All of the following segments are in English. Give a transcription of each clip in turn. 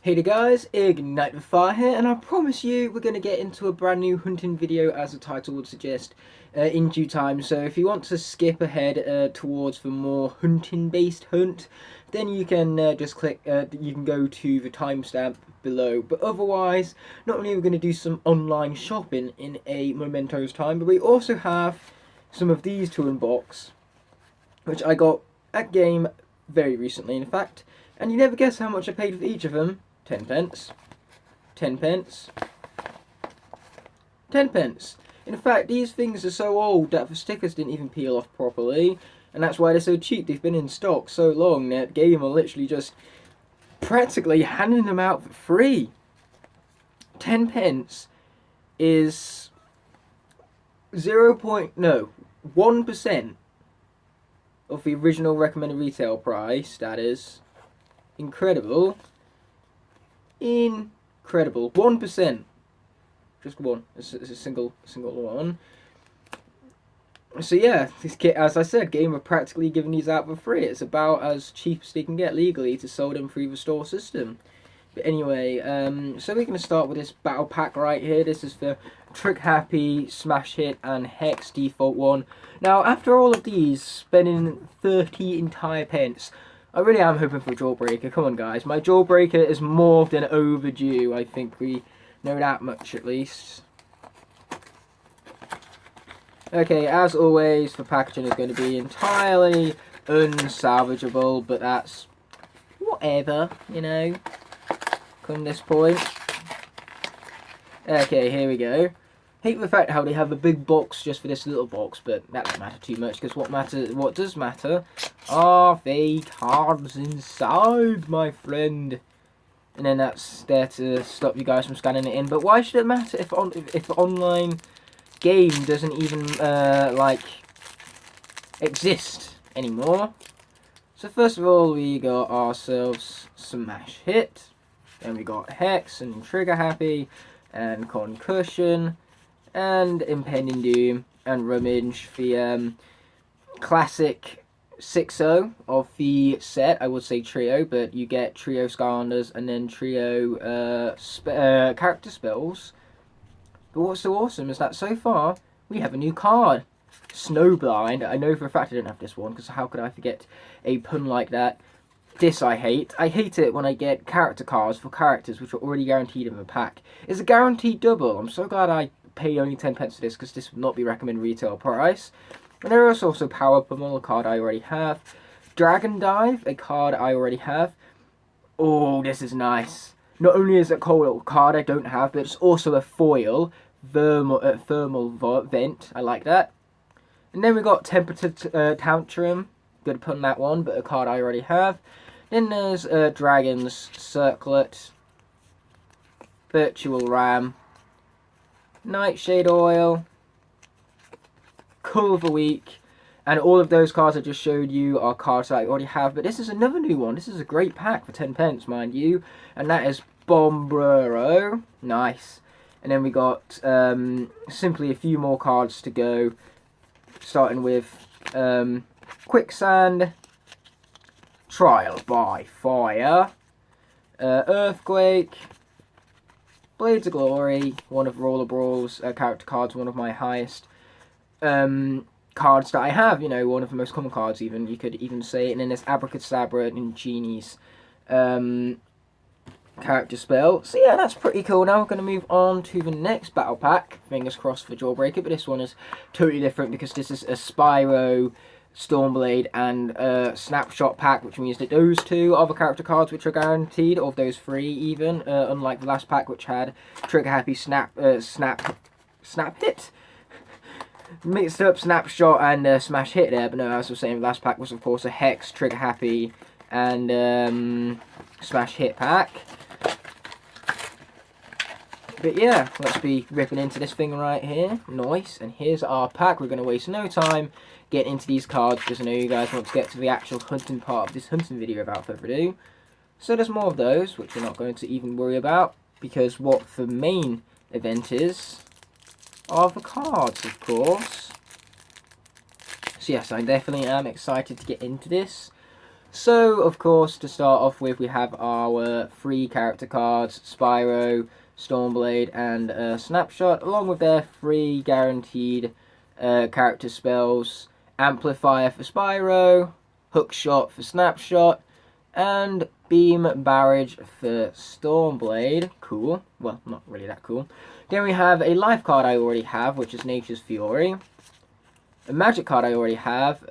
Hey there guys, Ignite the Fire here, and I promise you we're going to get into a brand new hunting video, as the title would suggest, in due time. So if you want to skip ahead towards the more hunting based hunt, then you can just click, you can go to the timestamp below. But otherwise, not only are we going to do some online shopping in a memento's time, but we also have some of these to unbox, which I got at game very recently in fact. And you never guess how much I paid for each of them. 10 pence, 10 pence, 10 pence. In fact, these things are so old that the stickers didn't even peel off properly, and that's why they're so cheap. They've been in stock so long that Game are literally just practically handing them out for free. 10 pence is 1% of the original recommended retail price. That is incredible. Incredible. 1%. Just one. It's a single one. So yeah, this kit, as I said, Game are practically giving these out for free. It's about as cheap as they can get legally to sell them through the store system. But anyway, so we're going to start with this battle pack right here. This is the Trick Happy, Smash Hit, and Hex default one. Now, after all of these, spending 30 entire pence, I really am hoping for a jawbreaker. Come on, guys. My jawbreaker is more than overdue. I think we know that much, at least. Okay, as always, the packaging is going to be entirely unsalvageable, but that's whatever, you know, come this point. Okay, here we go. Hate the fact how they have a big box just for this little box, but that doesn't matter too much, because what does matter are the cards inside, my friend. And then that's there to stop you guys from scanning it in. But why should it matter if the online game doesn't even like exist anymore? So first of all, we got ourselves Smash Hit, then we got Hex and Trigger Happy and Concussion and Impending Doom and Rummage, the classic 6-0 of the set. I would say trio, but you get trio Skylanders and then trio character spells. But what's so awesome is that so far we have a new card, Snowblind. I know for a fact I don't have this one, because how could I forget a pun like that? This I hate. I hate it when I get character cards for characters which are already guaranteed in the pack. It's a guaranteed double. I'm so glad I paid only 10 pence for this, because this would not be recommended retail price. And there is also Power Pummel, a card I already have. Dragon Dive, a card I already have. Oh, this is nice. Not only is it a cool card I don't have, but it's also a foil. Thermal Vent, I like that. And then we got Temperature Tantrum. Good pun that one, but a card I already have. Then there's Dragon's Circlet. Virtual Ram. Nightshade Oil. Call of the Week, and all of those cards I just showed you are cards that I already have, but this is another new one. This is a great pack for 10 pence, mind you, and that is Loughborough. Nice. And then we got simply a few more cards to go, starting with Quicksand, Trial by Fire, Earthquake, Blades of Glory, one of Roller Brawl's character cards, one of my highest cards that I have, you know, one of the most common cards, even, you could even say. And then there's Abracadabra and Genie's character spell. So yeah, that's pretty cool. Now we're going to move on to the next battle pack. Fingers crossed for Jawbreaker, but this one is totally different, because this is a Spyro, Stormblade, and Snapshot pack, which means that those two are the character cards which are guaranteed, of those three even, unlike the last pack, which had Trigger Happy, Snap Hit, mixed up Snapshot and Smash Hit there. But no, as I was saying, the last pack was of course a Hex, Trigger Happy, and Smash Hit pack. But yeah, let's be ripping into this thing right here. Nice. And here's our pack. We're going to waste no time getting into these cards, because I know you guys want to get to the actual hunting part of this hunting video without further ado. So there's more of those, which we're not going to even worry about, because what the main event is are the cards, of course. So yes, I definitely am excited to get into this. So, of course, to start off with, we have our 3 character cards, Spyro, Stormblade, and Snapshot, along with their 3 guaranteed character spells, Amplifier for Spyro, Hookshot for Snapshot, and Beam Barrage for Stormblade. Cool. Well, not really that cool. Then we have a life card I already have, which is Nature's Fury. A magic card I already have,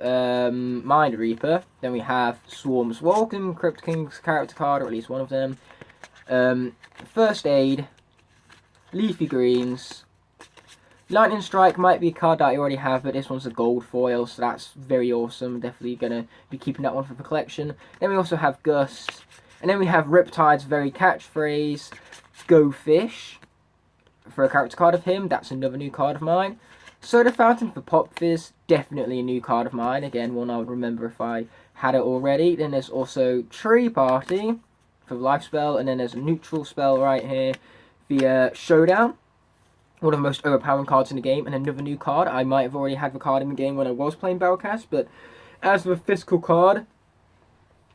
Mind Reaper. Then we have Swarm's Welcome, Crypt King's character card, or at least one of them. First Aid, Leafy Greens. Lightning Strike might be a card that I already have, but this one's a gold foil, so that's very awesome. Definitely going to be keeping that one for the collection. Then we also have Gust. And then we have Riptide's very catchphrase, Go Fish, for a character card of him. That's another new card of mine. Soda Fountain for Pop Fizz, definitely a new card of mine. Again, one I would remember if I had it already. Then there's also Tree Party for the life spell. And then there's a neutral spell right here, the Showdown. One of the most overpowering cards in the game. And another new card. I might have already had the card in the game when I was playing Battlecast. But as the physical card,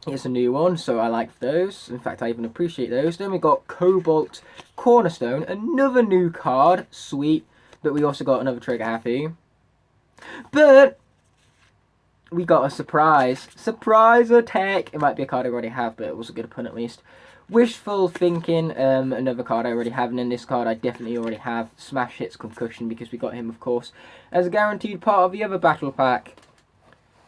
it's a new one. So I like those. In fact, I even appreciate those. Then we got Cobalt Cornerstone. Another new card. Sweet. But we also got another Trigger Happy. But we got a surprise. Surprise attack. It might be a card I already have, but it was a good pun at least. Wishful Thinking, another card I already have. And then this card I definitely already have. Smash Hits Concussion, because we got him, of course, as a guaranteed part of the other battle pack.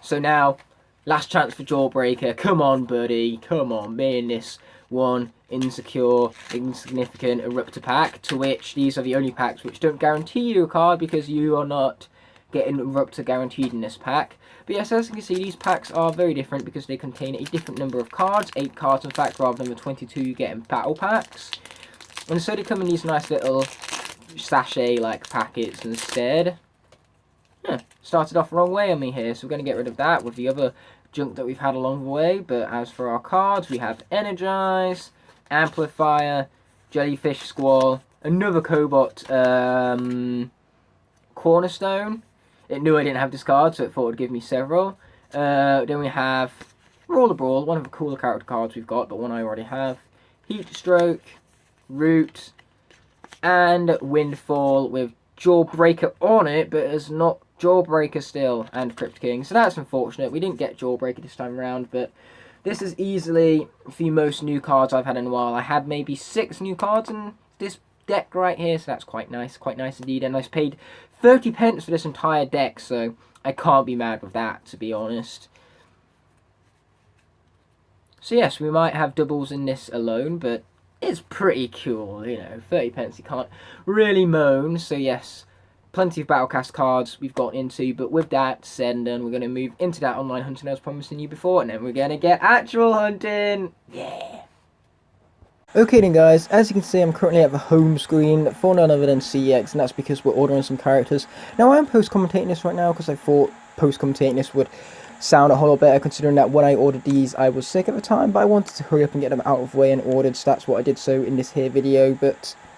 So now, last chance for Jawbreaker. Come on, buddy. Come on, me and this one insecure, insignificant Eruptor pack, to which these are the only packs which don't guarantee you a card because you are not getting Eruptor guaranteed in this pack. But yes, as you can see, these packs are very different because they contain a different number of cards, 8 cards in fact, rather than the 22 you get in battle packs. And so they come in these nice little sachet-like packets instead. Started off the wrong way on me here, so we're going to get rid of that with the other junk that we've had along the way. But as for our cards, we have Energize, Amplifier, Jellyfish Squall, another Cobalt Cornerstone. It knew I didn't have this card, so it thought it would give me several. Then we have Roller Brawl, one of the cooler character cards we've got, but one I already have. Heat Stroke, Root, and Windfall with Jawbreaker on it, but it's not Jawbreaker still, and Crypt King. So that's unfortunate. We didn't get Jawbreaker this time around, but this is easily the most new cards I've had in a while. I had maybe 6 new cards in this deck right here, so that's quite nice indeed. And I've paid 30 pence for this entire deck, so I can't be mad with that, to be honest. So yes, we might have doubles in this alone, but it's pretty cool, you know. 30 pence, you can't really moan. So yes, plenty of Battlecast cards we've got into, but with that said and done, we're going to move into that online hunting I was promising you before, and then we're going to get actual hunting. Yeah. Okay then guys, as you can see I'm currently at the home screen for none other than CX, and that's because we're ordering some characters. Now I am post-commentating this right now because I thought post-commentating this would sound a whole lot better, considering that when I ordered these I was sick at the time, but I wanted to hurry up and get them out of the way and ordered, so that's what I did so in this here video,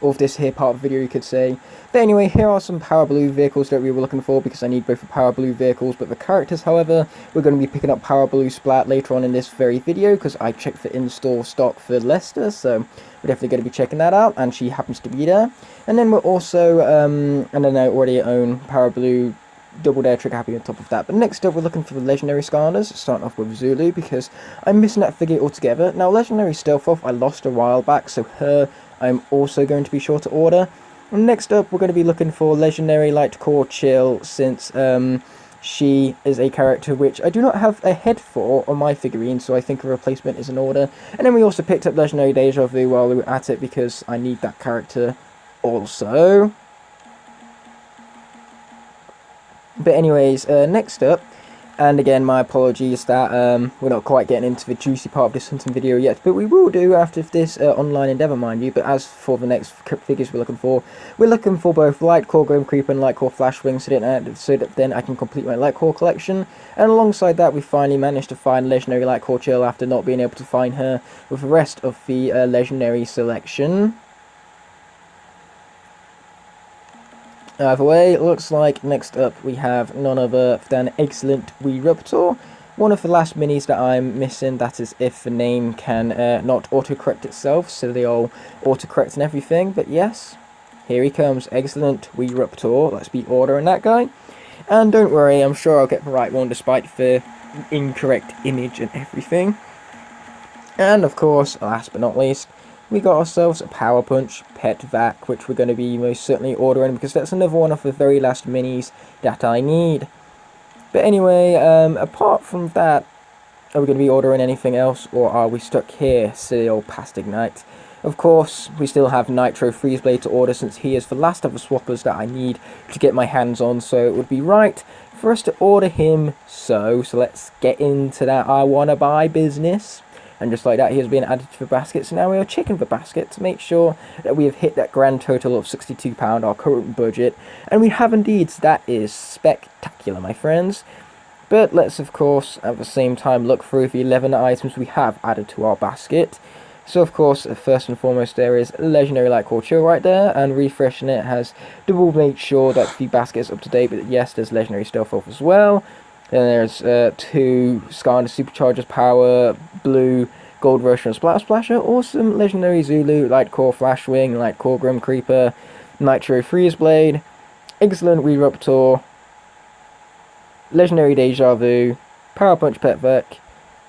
or this here part of the video you could say. But anyway, here are some Power Blue vehicles that we were looking for, because I need both the Power Blue vehicles, but the characters, however, we're going to be picking up Power Blue Splat later on in this very video, because I checked for in-store stock for Leicester, so we're definitely going to be checking that out, and she happens to be there. And then we're also, and then I already own Power Blue Double Dare Trigger Happy on top of that. But next up we're looking for the Legendary Skylanders, starting off with Zulu, because I'm missing that figure altogether. Now Legendary Stealth Elf I lost a while back, so her I'm also going to be sure to order. And next up we're going to be looking for Legendary Light Core Chill, since she is a character which I do not have a head for on my figurine, so I think a replacement is in order. And then we also picked up Legendary Deja Vu while we were at it, because I need that character also. But anyways, next up, and again my apologies that we're not quite getting into the juicy part of this hunting video yet, but we will do after this online endeavour, mind you. But as for the next figures we're looking for both Light Core Grim Creeper and Light Core Flashwing, so that then I can complete my Light Core collection. And alongside that we finally managed to find Legendary Light Core Chill after not being able to find her with the rest of the Legendary selection. Either way, it looks like next up we have none other than excellent Wii Ruptor, one of the last minis that I'm missing, that is if the name can not autocorrect itself, so they all autocorrect and everything. But yes, here he comes. Excellent Weeruptor. Let's be ordering that guy. And don't worry, I'm sure I'll get the right one despite the incorrect image and everything. And of course, last but not least, we got ourselves a Power Punch Pet Vac, which we're going to be most certainly ordering because that's another one of the very last minis that I need. But anyway, apart from that, are we going to be ordering anything else, or are we stuck here, silly old past Ignite? Of course, we still have Nitro Freeze Blade to order since he is the last of the swappers that I need to get my hands on, so it would be right for us to order him so let's get into that I wanna buy business. And just like that, he has been added to the basket, so now we are checking the basket to make sure that we have hit that grand total of £62, our current budget, and we have indeed, so that is spectacular, my friends. But let's, of course, at the same time look through the 11 items we have added to our basket. So, of course, first and foremost, there is Legendary Lightcore Chill right there, and refreshing it has double made sure that the basket is up to date, but yes, there's Legendary Stealth Elf as well. Then there's 2 Skylanders Superchargers Power, Blue, Gold Rusher and Splash Splasher, awesome Legendary Zulu, Lightcore Flashwing, Lightcore Grim Creeper, Nitro Freeze Blade, excellent Weeruptor, Legendary Deja Vu, Power Punch Pet Vac,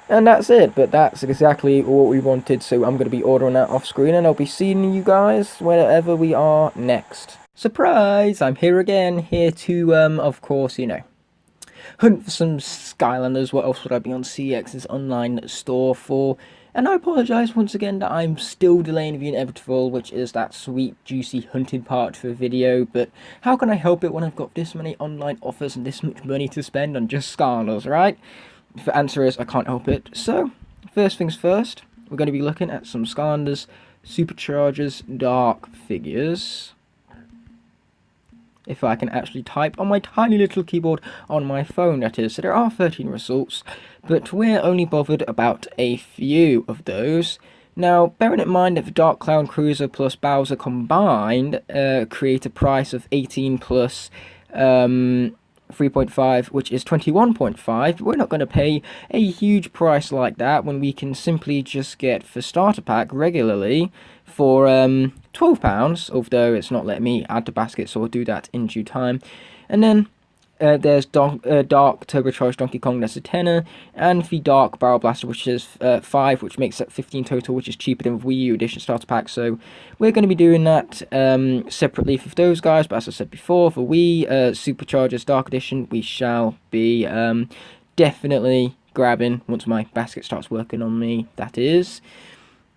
and that's it. But that's exactly what we wanted, so I'm going to be ordering that off screen, and I'll be seeing you guys wherever we are next. Surprise! I'm here again, here to, of course, you know, hunt for some Skylanders. What else would I be on CX's online store for? And I apologise once again that I'm still delaying the inevitable, which is that sweet, juicy hunting part for the video, but how can I help it when I've got this many online offers and this much money to spend on just Skylanders, right? The answer is I can't help it. So, first things first, we're going to be looking at some Skylanders Superchargers Dark figures. If I can actually type on my tiny little keyboard on my phone, that is. So there are 13 results, but we're only bothered about a few of those. Now, bearing in mind that the Dark Clown Cruiser plus Bowser combined create a price of 18 plus 3.5, which is 21.5, we're not going to pay a huge price like that when we can simply just get the starter pack regularly for £12, although it's not letting me add to basket, so I'll do that in due time. And then there's Dark Turbocharged Donkey Kong, that's a tenner, and the Dark Barrel Blaster, which is 5, which makes it 15 total, which is cheaper than the Wii U Edition starter pack, so we're going to be doing that separately for those guys. But as I said before, for Wii Superchargers Dark Edition, we shall be definitely grabbing once my basket starts working on me, that is.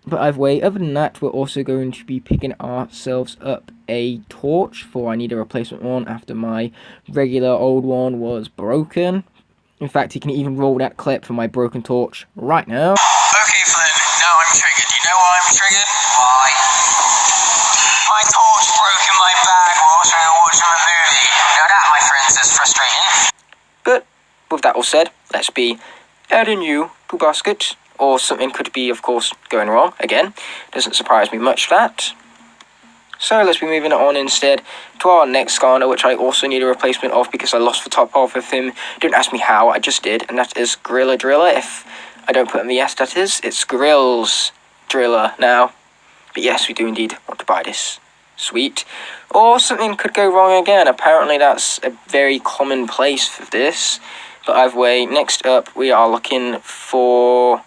But either way, other than that, we're also going to be picking ourselves up a torch, for I need a replacement one after my regular old one was broken. In fact, you can even roll that clip for my broken torch right now. Okay, Flynn, now I'm triggered. You know why I'm triggered? Why? My torch broke in my bag whilst we were watching a movie. Now that, my friends, is frustrating. But with that all said, let's be adding you to basket. Or something could be, of course, going wrong. Again, doesn't surprise me much, that. So let's be moving on instead to our next Skylander, which I also need a replacement of because I lost the top half of him. Don't ask me how, I just did. And that is Gorilla Driller. If I don't put in the S, that is. It's Grills Driller now. But yes, we do indeed want to buy this. Sweet. Or something could go wrong again. Apparently that's a very common place for this. But either way, next up we are looking for...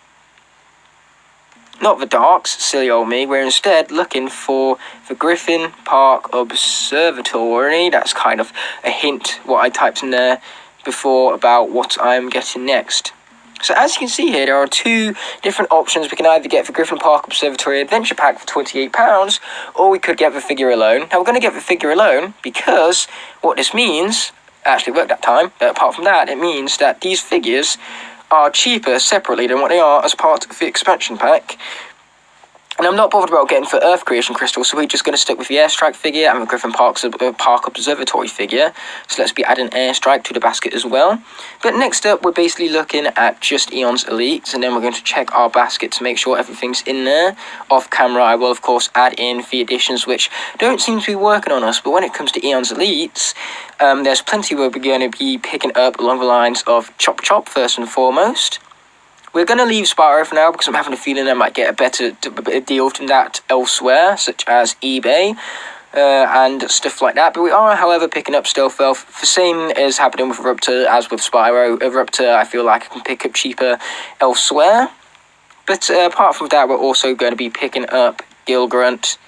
not the Darks, silly old me, we're instead looking for the Griffin Park Observatory. That's kind of a hint what I typed in there before about what I'm getting next. So as you can see here, there are 2 different options. We can either get the Griffin Park Observatory Adventure Pack for £28, or we could get the figure alone. Now we're going to get the figure alone because what this means, actually worked that time, but apart from that, it means that these figures are cheaper separately than what they are as part of the expansion pack. And I'm not bothered about getting for Earth Creation Crystal, so we're just going to stick with the Airstrike figure and the Griffin Park Observatory figure. So let's be adding Airstrike to the basket as well. But next up, we're basically looking at just Eon's Elites, and then we're going to check our basket to make sure everything's in there. Off camera, I will, of course, add in the additions which don't seem to be working on us, but when it comes to Eon's Elites, there's plenty we're going to be picking up along the lines of Chop Chop, first and foremost. We're going to leave Spyro for now because I'm having a feeling I might get a better deal from that elsewhere, such as eBay and stuff like that. But we are, however, picking up Stealth Elf. The same is happening with Eruptor as with Spyro. Eruptor, I feel like I can pick up cheaper elsewhere. But apart from that, we're also going to be picking up Gilgrunt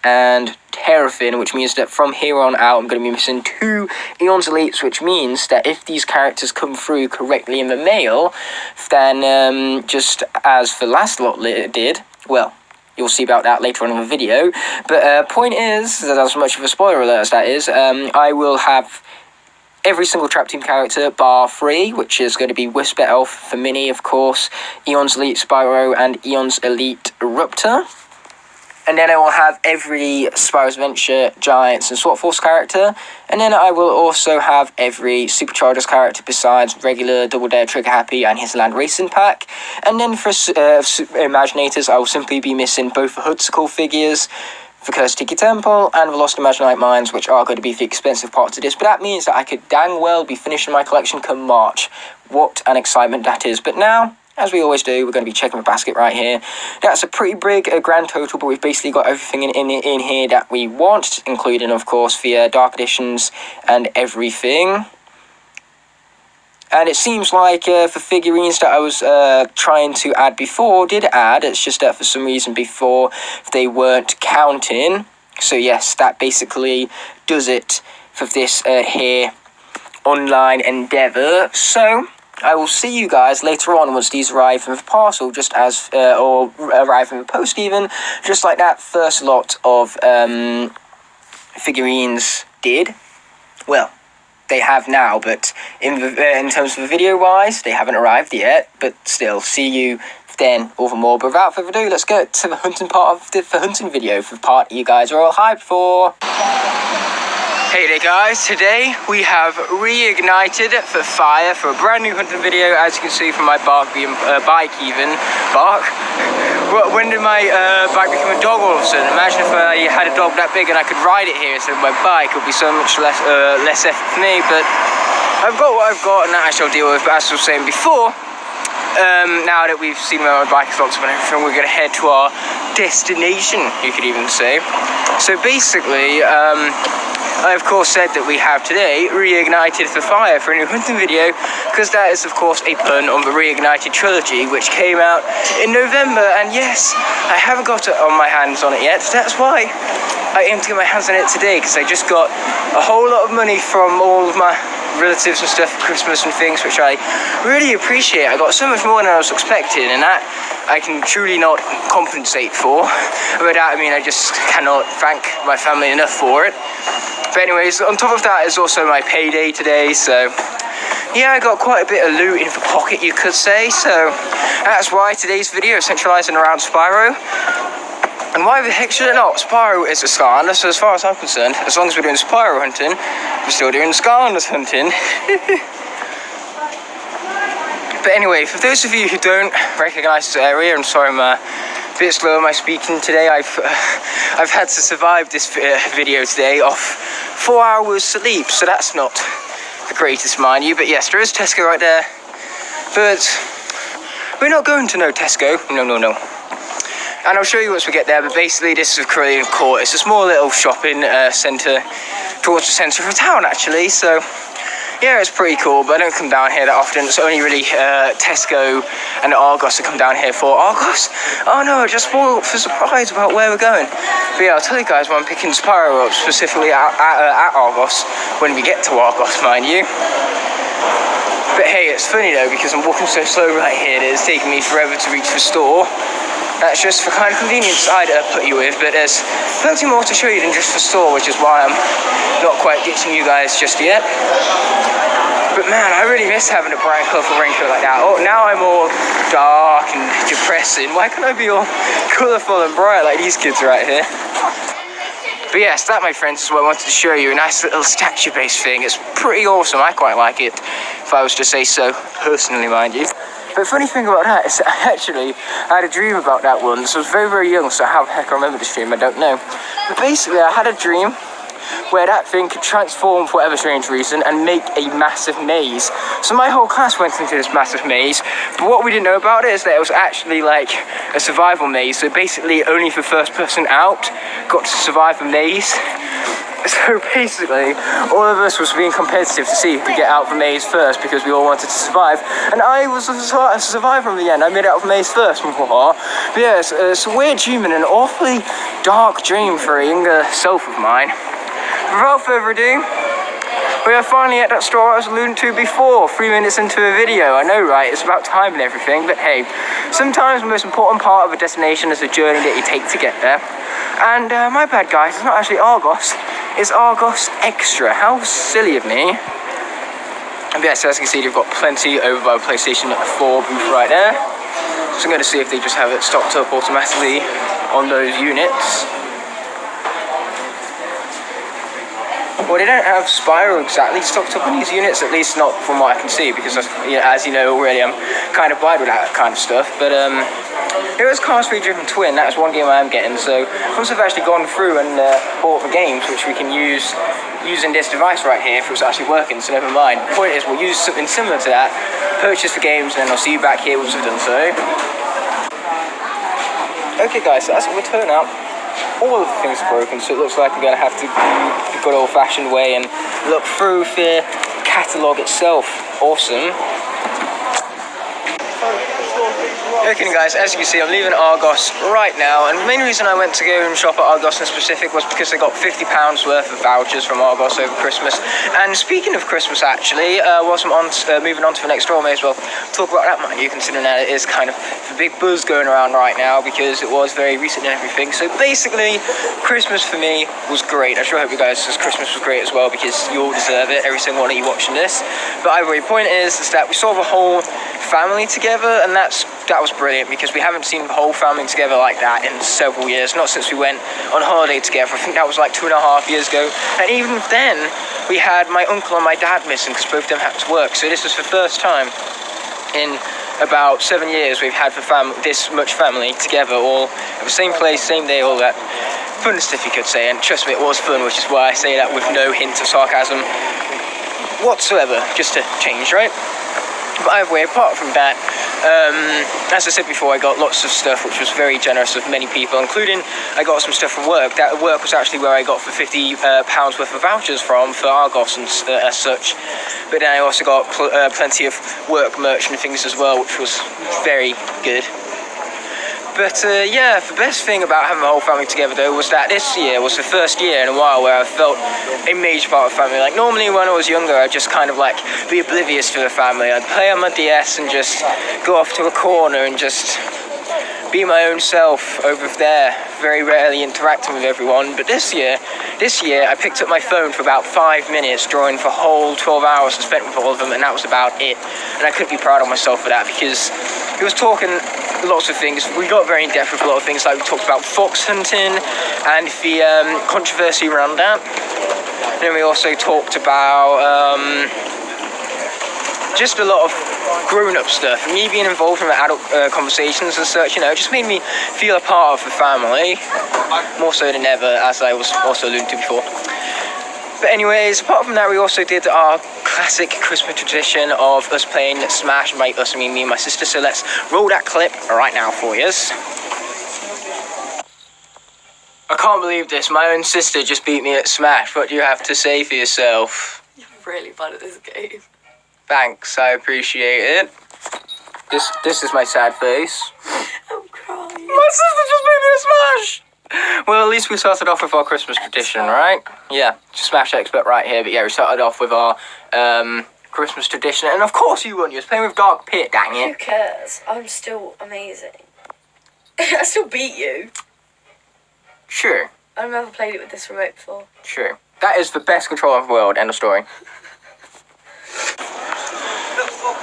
and Terrafin, which means that from here on out I'm going to be missing 2 Eon's Elites, which means that if these characters come through correctly in the mail, then just as the last lot did, well, you'll see about that later on in the video. But point is, that as much of a spoiler alert as that is, I will have every single Trap Team character bar 3, which is going to be Whisper Elf for Mini, of course, Eon's Elite Spyro, and Eon's Elite Eruptor. And then I will have every Spyro's Adventure, Giants, and SWAT Force character. And then I will also have every Superchargers character besides regular Double Dare, Trigger Happy, and his Land Racing pack. And then for Imaginators, I will simply be missing both the Hoodsicle figures, the Cursed Tiki Temple, and the Lost Imaginite Mines, which are going to be the expensive parts of this. But that means that I could dang well be finishing my collection come March. What an excitement that is. But now, as we always do, we're going to be checking the basket right here. That's a pretty big grand total, but we've basically got everything in here that we want, including, of course, the Dark Editions and everything. And it seems like the figurines that I was trying to add before did add. It's just that for some reason before they weren't counting. So yes, that basically does it for this here online endeavour. So I will see you guys later on once these arrive from the parcel, just as, or arrive from the post even, just like that first lot of figurines did. Well, they have now, but in terms of the video-wise, they haven't arrived yet, but still, see you then, all the more. But without further ado, let's get to the hunting part of the hunting video, for the part you guys are all hyped for. Hey there guys, today we have reignited for fire for a brand new hunting video. As you can see from my bike even. When did my bike become a dog all of a sudden? Imagine if I had a dog that big and I could ride it here instead of my bike. It would be so much less effort for me, but I've got what I've got and that I shall deal with. But as I was saying before, now that we've seen where my bike is locked up and everything, we're going to head to our destination, you could even say. So basically, I of course said that we have today reignited for fire for a new hunting video, because that is of course a pun on the Reignited trilogy, which came out in November. And yes, I haven't got it on my hands on it yet. That's why I aim to get my hands on it today, because I just got a whole lot of money from all of my relatives and stuff for Christmas and things, which I really appreciate. I got so much more than I was expecting, and that I can truly not compensate for. By that I mean I just cannot thank my family enough for it. But anyways, on top of that is also my payday today, so yeah, I got quite a bit of loot in the pocket, you could say. So that's why today's video is centralising around Spyro. And why the heck should it not? Spyro is a Skylander, so as far as I'm concerned, as long as we're doing Spyro hunting, we're still doing Skylanders hunting. But anyway, for those of you who don't recognise this area, I'm sorry I'm a bit slow in my speaking today. I've had to survive this video today off 4 hours sleep, so that's not the greatest, mind you. But yes, there is Tesco right there, but we're not going to no Tesco. No. And I'll show you once we get there, but basically this is Carillion Court. It's a small little shopping centre towards the centre of town, actually. So yeah, it's pretty cool, but I don't come down here that often. It's only really Tesco and Argos I come down here for. Argos? Oh no, I just spoiled for surprise about where we're going. But yeah, I'll tell you guys why I'm picking Spyro up specifically at Argos, when we get to Argos, mind you. But hey, it's funny though, because I'm walking so slow right here that it's taking me forever to reach the store. That's just the kind of convenience I'd put you with, but there's plenty more to show you than just the store, which is why I'm not quite ditching you guys just yet. But man, I really miss having a bright colourful raincoat like that. Oh, now I'm all dark and depressing. Why can't I be all colourful and bright like these kids right here? But yes, that, my friends, is what I wanted to show you. A nice little statue-based thing. It's pretty awesome. I quite like it, if I was to say so, personally, mind you. But the funny thing about that is that I had a dream about that once. I was very, very young, so how the heck I remember this dream, I don't know. But basically, I had a dream where that thing could transform for whatever strange reason and make a massive maze. So my whole class went into this massive maze, but what we didn't know about it is that it was actually like a survival maze. So basically, only the first person out got to survive the maze. So basically, all of us was being competitive to see who could get out of the maze first because we all wanted to survive. And I was a survivor in the end. I made it out of the maze first. But yeah, it's a weird dream and an awfully dark dream for a younger self of mine. Without further ado, we are finally at that store I was alluding to before, 3 minutes into a video. I know, right? It's about time and everything, but hey, sometimes the most important part of a destination is the journey that you take to get there. And my bad, guys, it's not actually Argos, it's Argos Extra. How silly of me. And yes, as you can see, they've got plenty over by the PlayStation 4 booth right there. So I'm going to see if they just have it stocked up automatically on those units. Well, they don't have Spyro exactly stocked up on these units, at least not from what I can see, because as you know already, I'm kind of bad with that kind of stuff. But there is Cars 3 Driven Twin. That's one game I am getting. So once I've actually gone through and bought the games, which we can use using this device right here, if it was actually working, so never mind. The point is, we'll use something similar to that, purchase the games, and then I'll see you back here once I've done so. Okay, guys, so that's what we're turning out. All of the things are broken, so it looks like I'm going to have to do the good old-fashioned way and look through the catalogue itself. Awesome. Okay guys, as you can see, I'm leaving Argos right now, and the main reason I went to go and shop at Argos in specific was because I got £50 worth of vouchers from Argos over Christmas. And speaking of Christmas, actually, whilst I'm moving on to the next store, I may as well talk about that, mind you, considering that it is kind of the big buzz going around right now because it was very recent and everything. So basically, Christmas for me was great. I sure hope you guys' Christmas was great as well, because you all deserve it, every single one of you watching this. But either way, the point is that we saw the whole family together, and that was brilliant, because we haven't seen the whole family together like that in several years, not since we went on holiday together. I think that was like 2.5 years ago, and even then we had my uncle and my dad missing because both of them had to work. So this was the first time in about 7 years we've had this much family together, all at the same place, same day, all that fun stuff you could say. And trust me, it was fun, which is why I say that with no hint of sarcasm whatsoever, just to change, right? But either way, apart from that, as I said before, I got lots of stuff, which was very generous of many people, including I got some stuff from work. That work was actually where I got the £50 worth of vouchers from for Argos and as such. But then I also got plenty of work merch and things as well, which was very good. But yeah, the best thing about having the whole family together though was that this year was the first year in a while where I felt a major part of the family. Like normally when I was younger, I'd just kind of like be oblivious to the family. I'd play on my DS and just go off to a corner and just be my own self over there, very rarely interacting with everyone. But this year I picked up my phone for about 5 minutes during the whole 12 hours I spent with all of them, and that was about it. And I couldn't be proud of myself for that, because it was talking lots of things. We got very in depth with a lot of things, like we talked about fox hunting and the controversy around that. And then we also talked about just a lot of grown-up stuff. And me being involved in the adult conversations and such, you know, it just made me feel a part of the family, more so than ever, as I was also alluding to before. But anyways, apart from that, we also did our classic Christmas tradition of us playing Smash. By us, I mean me and my sister. So let's roll that clip right now for you. I can't believe this. My own sister just beat me at Smash. What do you have to say for yourself? You're really bad at this game. Thanks, I appreciate it. This is my sad face. I'm crying. My sister just beat me at Smash! Well, at least we started off with our Christmas tradition, right? Yeah, Smash expert right here. But yeah, we started off with our Christmas tradition. And of course you won. You was playing with Dark Pit, dang it. Who cares? I'm still amazing. I still beat you. Sure. I've never played it with this remote before. Sure. That is the best controller in the world. End of story.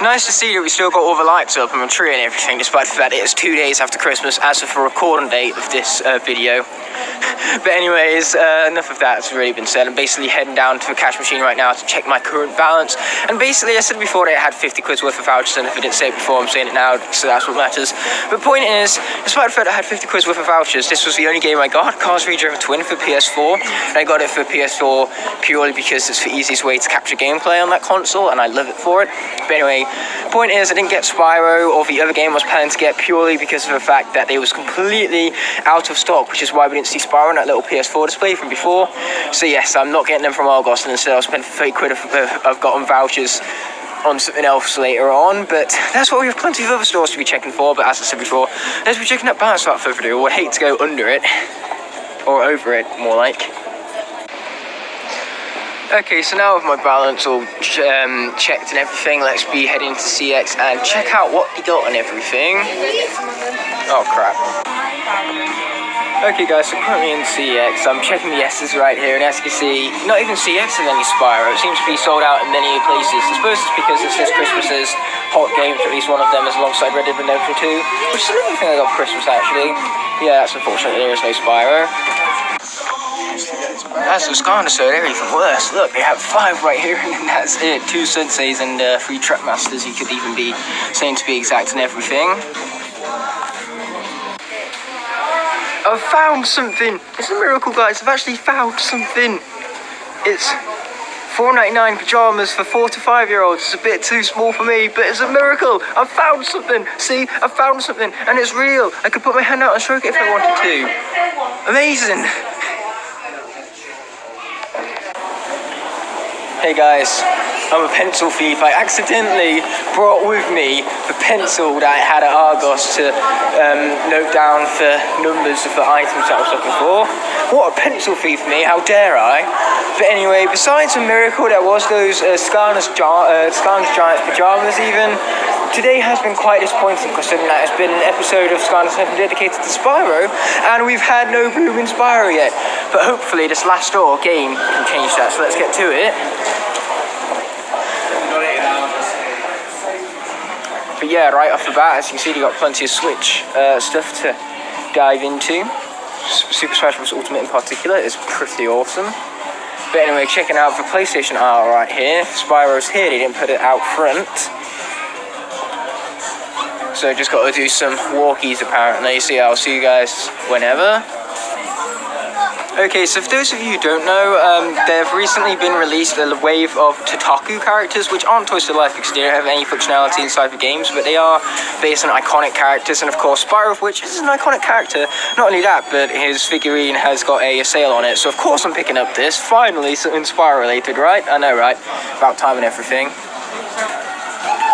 Nice to see that we still got all the lights up and the tree and everything, despite the fact that it's 2 days after Christmas as of the recording date of this video. But anyways, enough of that has really been said. I'm basically heading down to the cash machine right now to check my current balance. And basically, I said before that I had 50 quid's worth of vouchers, and if I didn't say it before, I'm saying it now, so that's what matters. But the point is, despite the fact that I had 50 quid's worth of vouchers, this was the only game I got, Cars Redriven Twin for PS4. And I got it for PS4 purely because it's the easiest way to capture gameplay on that console, and I love it for it. But anyway, point is, I didn't get Spyro or the other game I was planning to get purely because of the fact that they was completely out of stock, which is why we didn't see Spyro on that little PS4 display from before. So yes, I'm not getting them from Argos, and instead I'll spend 30 quid if I've gotten vouchers on something else later on. But that's what we have plenty of other stores to be checking for. But as I said before, let's be checking that balance without further ado. I would hate to go under it, or over it, more like. Okay, so now with my balance all checked and everything, let's be heading to CX and check out what they got and everything. Oh crap. Okay guys, so currently in CX, I'm checking the S's right here, and as you can see, not even CX and any Spyro. It seems to be sold out in many places. I suppose it's because it says Christmas's hot games, at least one of them is alongside Red Dead Redemption 2, which is another thing I got for Christmas actually. Yeah, that's unfortunate, there is no Spyro. That's the Skylanders, so they're even worse. Look, they have 5 right here, and that's it. 2 senseis and 3 trackmasters, you could even be saying to be exact and everything. I've found something! It's a miracle, guys. I've actually found something. It's $4.99 pajamas for 4 to 5-year-olds. It's a bit too small for me, but it's a miracle. I've found something. See, I found something, and it's real. I could put my hand out and stroke it if I wanted to. Amazing. Hey guys, I'm a pencil thief. I accidentally brought with me the pencil that I had at Argos to note down the numbers of the items that I was looking for. What a pencil thief me, how dare I? But anyway, besides the miracle that was those Skylanders Giants pajamas even, today has been quite disappointing considering that it's been an episode of Skylanders dedicated to Spyro, and we've had no blooming Spyro yet. But hopefully this last door game can change that, so let's get to it. But yeah, right off the bat, as you can see, you got plenty of Switch stuff to dive into. Super Smash Bros. Ultimate in particular is pretty awesome. But anyway, checking out the PlayStation aisle right here. Spyro's here, they didn't put it out front. So just got to do some walkies apparently, so yeah, I'll see you guys whenever. Okay, so for those of you who don't know, there have recently been released a wave of Tataku characters, which aren't Toys to Life because they don't have any functionality inside the games, but they are based on iconic characters, and of course Spyro, of which is an iconic character. Not only that, but his figurine has got a sale on it, so of course I'm picking up this. Finally, something Spyro related, right? I know, right? About time and everything.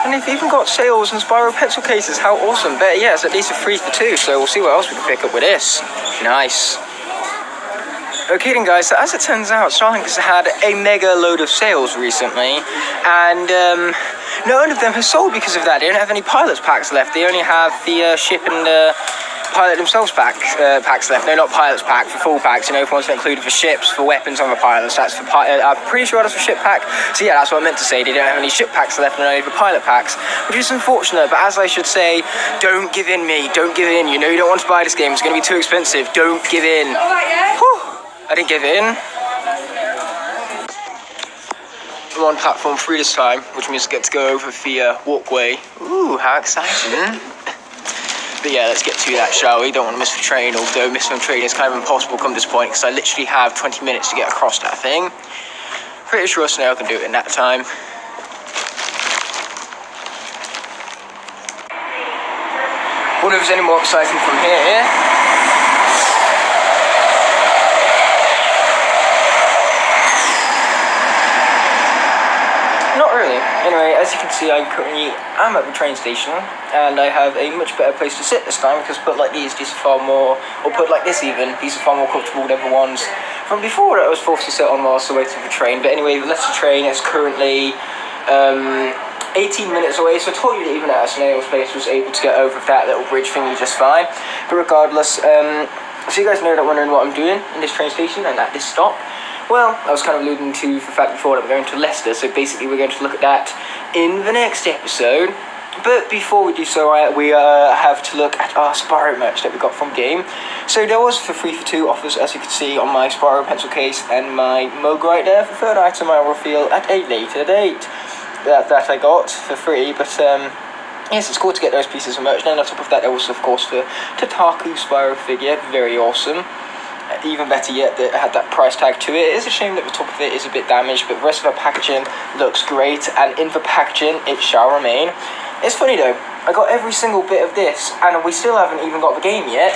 And they've even got sales on Spyro pencil cases, how awesome. But yeah, it's at least a 3 for 2, so we'll see what else we can pick up with this. Nice. Okay then guys, so as it turns out, Starlink has had a mega load of sales recently, and none of them has sold because of that. They don't have any pilots packs left. They only have the ship and pilot themselves packs left. No, not pilots pack, for full packs, you know, for ones that include for ships, for weapons, and for pilots. That's for I'm pretty sure that's for ship pack. So yeah, that's what I meant to say. They don't have any ship packs left and only for pilot packs, which is unfortunate, but as I should say, don't give in, me. Don't give in. You know you don't want to buy this game. It's going to be too expensive. Don't give in. Whew. I didn't give in. I'm on platform 3 this time, which means I get to go over the walkway. Ooh, how exciting. But yeah, let's get to that, shall we? Don't want to miss the train, although missing the train is kind of impossible come this point, because I literally have 20 minutes to get across that thing. Pretty sure Snail can do it in that time. Wonder if there's any more exciting from here. Anyway, as you can see, I currently am at the train station, and I have a much better place to sit this time, because put like these are far more, or put like this even, these are far more comfortable than the ones from before that I was forced to sit on whilst I waited for the train. But anyway, the Leicester train is currently 18 minutes away, so I told you that even at Snail's place was able to get over that little bridge thingy just fine. But regardless, so you guys know that wondering what I'm doing in this train station and at this stop. Well, I was kind of alluding to the fact before that we're going to Leicester, so basically we're going to look at that in the next episode. But before we do so, we have to look at our Spyro merch that we got from game. So there was for 3 for 2 offers, as you can see on my Spyro pencil case and my mug right there. The third item I will reveal at a later date that I got for free. But yes, it's cool to get those pieces of merch. And on top of that, there was of course the Tataku Spyro figure, very awesome. Even better yet, that it had that price tag to it. It is a shame that the top of it is a bit damaged, but the rest of the packaging looks great, and in the packaging it shall remain. It's funny though, I got every single bit of this, and we still haven't even got the game yet.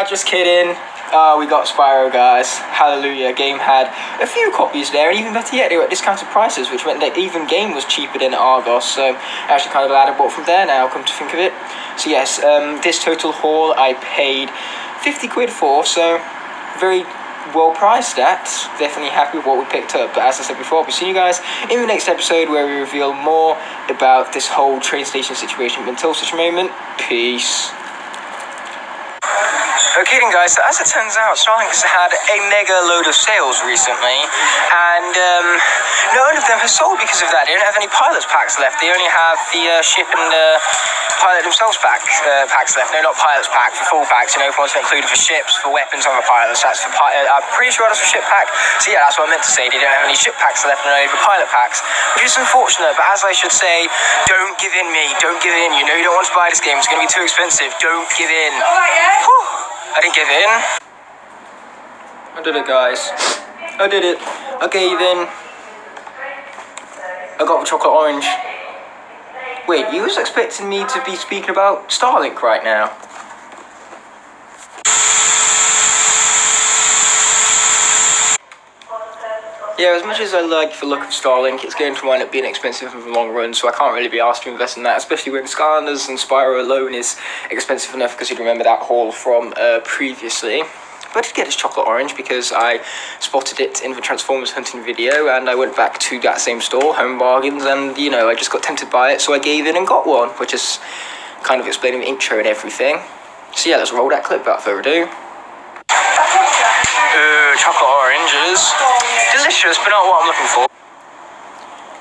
Just kidding. We got Spyro, guys. Hallelujah. Game had a few copies there, and even better yet, they were at discounted prices, which meant that even game was cheaper than Argos, so actually kind of glad I bought from there now, come to think of it. So yes, this total haul I paid 50 quid for, so very well priced at. Definitely happy with what we picked up. But as I said before, we'll see you guys in the next episode where we reveal more about this whole train station situation. Until such a moment, peace. Okay then guys, so as it turns out, Starlink's had a mega load of sales recently, and none of them has sold because of that. They don't have any pilots packs left. They only have the ship and pilot themselves packs left. No, not pilots pack, for full packs. You know, if one's included for ships, for weapons, and for pilots. That's for I'm pretty sure that's for ship pack. So yeah, that's what I meant to say. They don't have any ship packs left and only for pilot packs, which is unfortunate. But as I should say, don't give in, me. Don't give in. You know you don't want to buy this game. It's going to be too expensive. Don't give in. Whew. I didn't give in. I did it, guys. I did it. I gave in. I got the chocolate orange. Wait, you was expecting me to be speaking about Starlink right now? Yeah, as much as I like the look of Starlink, it's going to wind up being expensive in the long run, so I can't really be asked to invest in that, especially when Skylanders and Spyro alone is expensive enough, because you remember that haul from previously. But I did get this chocolate orange because I spotted it in the Transformers hunting video, and I went back to that same store, Home Bargains, and you know, I just got tempted by it, so I gave in and got one, which is kind of explaining the intro and everything. So yeah, let's roll that clip without further ado. Chocolate oranges. Delicious, but not what I'm looking for.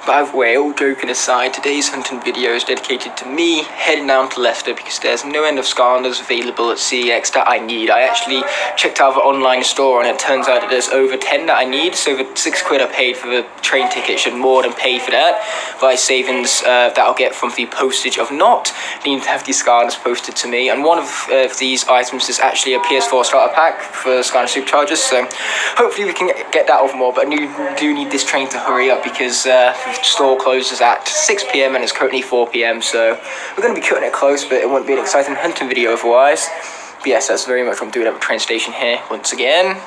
By the way, all joking aside, today's hunting video is dedicated to me heading down to Leicester because there's no end of Skylanders available at CEX that I need. I actually checked out the online store and it turns out that there's over 10 that I need, so the 6 quid I paid for the train ticket should more than pay for that by savings that I'll get from the postage of not needing to have these Skylanders posted to me. And one of these items is actually a PS4 starter pack for Skylander Superchargers, so hopefully we can get that over more. But I do need this train to hurry up because the store closes at 6 PM and it's currently 4 PM, so we're going to be cutting it close, but it won't be an exciting hunting video otherwise. But yes, that's very much what I'm doing at the train station here once again.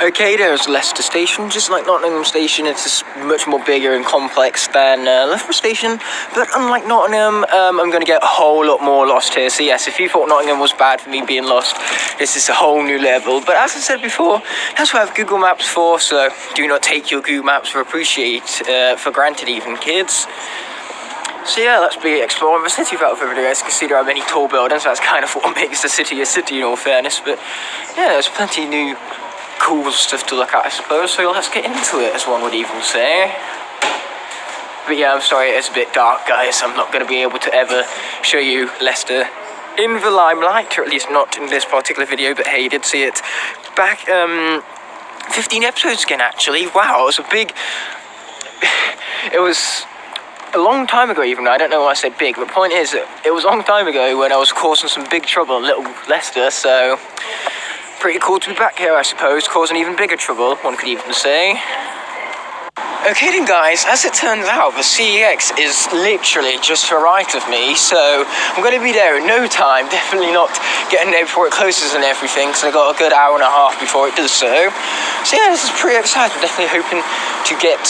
Okay, there's Leicester Station. Just like Nottingham Station, it's just much more bigger and complex than Loughborough Station. But unlike Nottingham, I'm going to get a whole lot more lost here. So yes, if you thought Nottingham was bad for me being lost, this is a whole new level. But as I said before, that's what I have Google Maps for. So do not take your Google Maps for granted, even kids. So yeah, let's be exploring the city without further ado. As you can see, there are many tall buildings. That's kind of what makes the city a city, in all fairness. But yeah, there's plenty new cool stuff to look at, I suppose, so let's get into it, as one would even say. But yeah, I'm sorry, it's a bit dark, guys. I'm not going to be able to ever show you Leicester in the limelight, or at least not in this particular video, but hey, you did see it back 15 episodes again, actually. Wow, it was a big... it was a long time ago, even though I don't know why I said big, but the point is, it was a long time ago when I was causing some big trouble in Little Leicester, so... pretty cool to be back here, I suppose, causing even bigger trouble, one could even say. Okay then guys, as it turns out, the CEX is literally just to the right of me, so I'm going to be there in no time, definitely not getting there before it closes and everything, because I got a good hour and a half before it does so. So yeah, this is pretty exciting, definitely hoping to get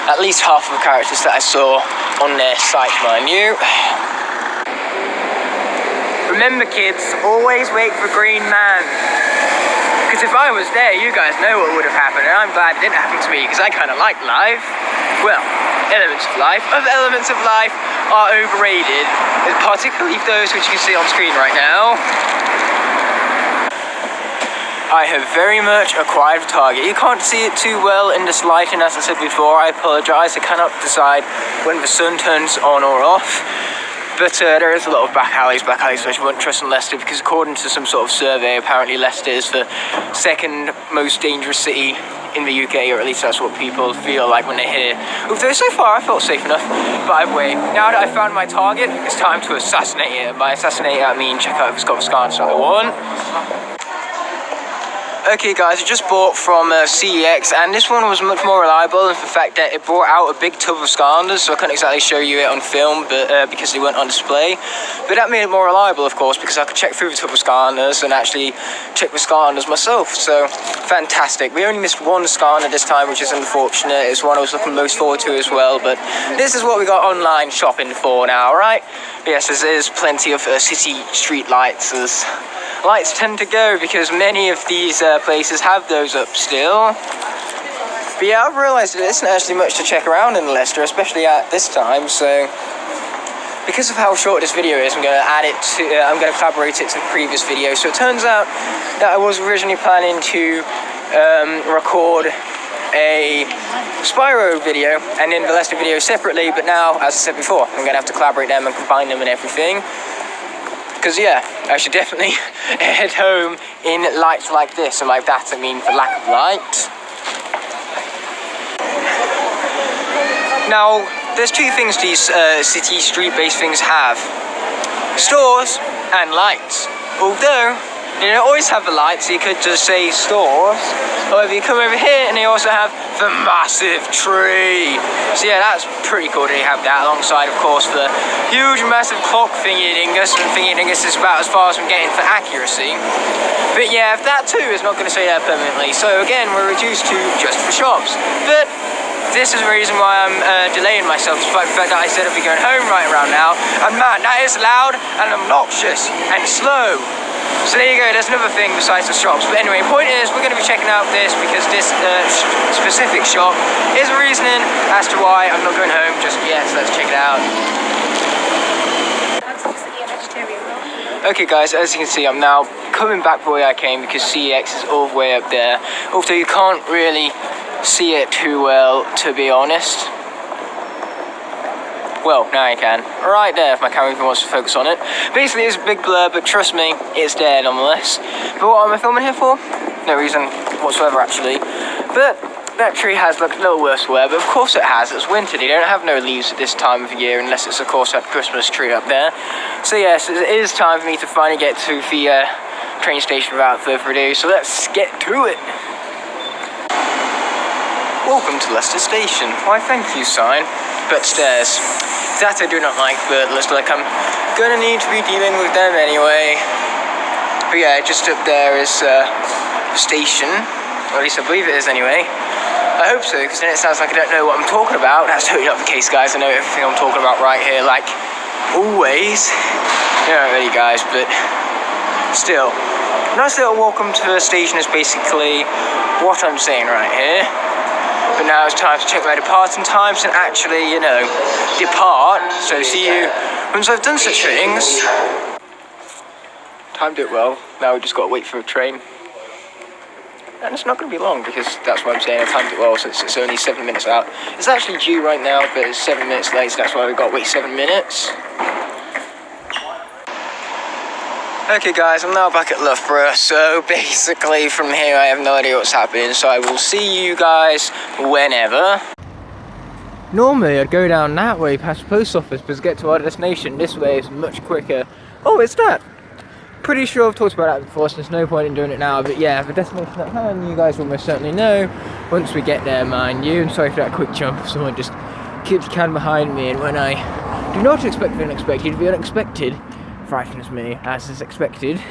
at least half of the characters that I saw on their site, mind you. Remember kids, always wait for Green Man. Because if I was there, you guys know what would have happened, and I'm glad it didn't happen to me, because I kind of like life. Well, elements of life. Other elements of life are overrated, particularly those which you see on screen right now. I have very much acquired a target. You can't see it too well in this lighting, as I said before. I apologise. I cannot decide when the sun turns on or off. But there is a lot of back alleys which I wouldn't trust in Leicester, because according to some sort of survey, apparently Leicester is the second most dangerous city in the UK, or at least that's what people feel like when they're here. Although so far I felt safe enough. But either way, now that I found my target, it's time to assassinate it. By assassinate it, I mean check out if it's got the Skylanders that I want. Okay guys, I just bought from CEX, and this one was much more reliable in the fact that it brought out a big tub of Skylanders, so I couldn't exactly show you it on film, but because they weren't on display. But that made it more reliable, of course, because I could check through the tub of Skylanders and actually check the Skylanders myself, so fantastic. We only missed one Skylander this time, which is unfortunate. It's one I was looking most forward to as well, but this is what we got online shopping for now, right? Yes, there is plenty of city street lights, as lights tend to go, because many of these places have those up still. But yeah, I've realised there isn't actually much to check around in Leicester, especially at this time, so because of how short this video is, I'm going to collaborate it to the previous video. So it turns out that I was originally planning to record a Spyro video and then the Leicester video separately, but now, as I said before, I'm going to have to collaborate them and combine them and everything. Because yeah, I should definitely head home in lights like this, and like that I mean for lack of light. Now, there's two things these city street-based things have: stores and lights. Although they don't always have the lights, so you could just say stores. However, you come over here and they also have the massive tree. So yeah, that's pretty cool that they have that, alongside of course the huge massive clock thingy-dingus, and thingy-dingus is about as far as I'm getting for accuracy. But yeah, that too is not going to stay there permanently, so again we're reduced to just the shops. But this is the reason why I'm delaying myself, despite the fact that I said I'd be going home right around now. And man, that is loud and obnoxious and slow. So there you go, there's another thing besides the shops. But anyway, point is, we're going to be checking out this, because this specific shop is the reasoning as to why I'm not going home just yet. So let's check it out. Okay guys, as you can see, I'm now coming back the way I came, because CEX is all the way up there. Although you can't really see it too well, to be honest. Well, now you can. Right there, if my camera even wants to focus on it. Basically, it's a big blur, but trust me, it's there nonetheless. But what am I filming here for? No reason whatsoever, actually. But that tree has looked a little worse for wear, but of course it has. It's winter. They don't have no leaves at this time of the year, unless it's, of course, that Christmas tree up there. So yes, it is time for me to finally get to the train station without further ado. So let's get to it. Welcome to Leicester Station. Why, thank you, sign. But stairs. That I do not like, but looks like I'm gonna need to be dealing with them anyway. But yeah, just up there is the station. Or at least I believe it is anyway. I hope so, because then it sounds like I don't know what I'm talking about. That's totally not the case, guys. I know everything I'm talking about right here, like always. Not really, guys, but still. Nice little welcome to the station is basically what I'm saying right here. But now it's time to check my departing times and actually, you know, depart. So see you once I've done such things. Timed it well. Now we just got to wait for a train. And it's not going to be long, because that's what I'm saying. I timed it well since it's only 7 minutes out. It's actually due right now, but it's 7 minutes late, so that's why we've got to wait 7 minutes. Okay guys, I'm now back at Loughborough, so basically from here I have no idea what's happening, so I will see you guys whenever. Normally I'd go down that way past the post office, but to get to our destination this way is much quicker. Oh, it's that! Pretty sure I've talked about that before, so there's no point in doing it now, but yeah, the destination at hand you guys will most certainly know once we get there, mind you. And sorry for that quick jump, if someone just keeps can behind me, and when I do not expect the unexpected, the unexpected frightens me, as is expected.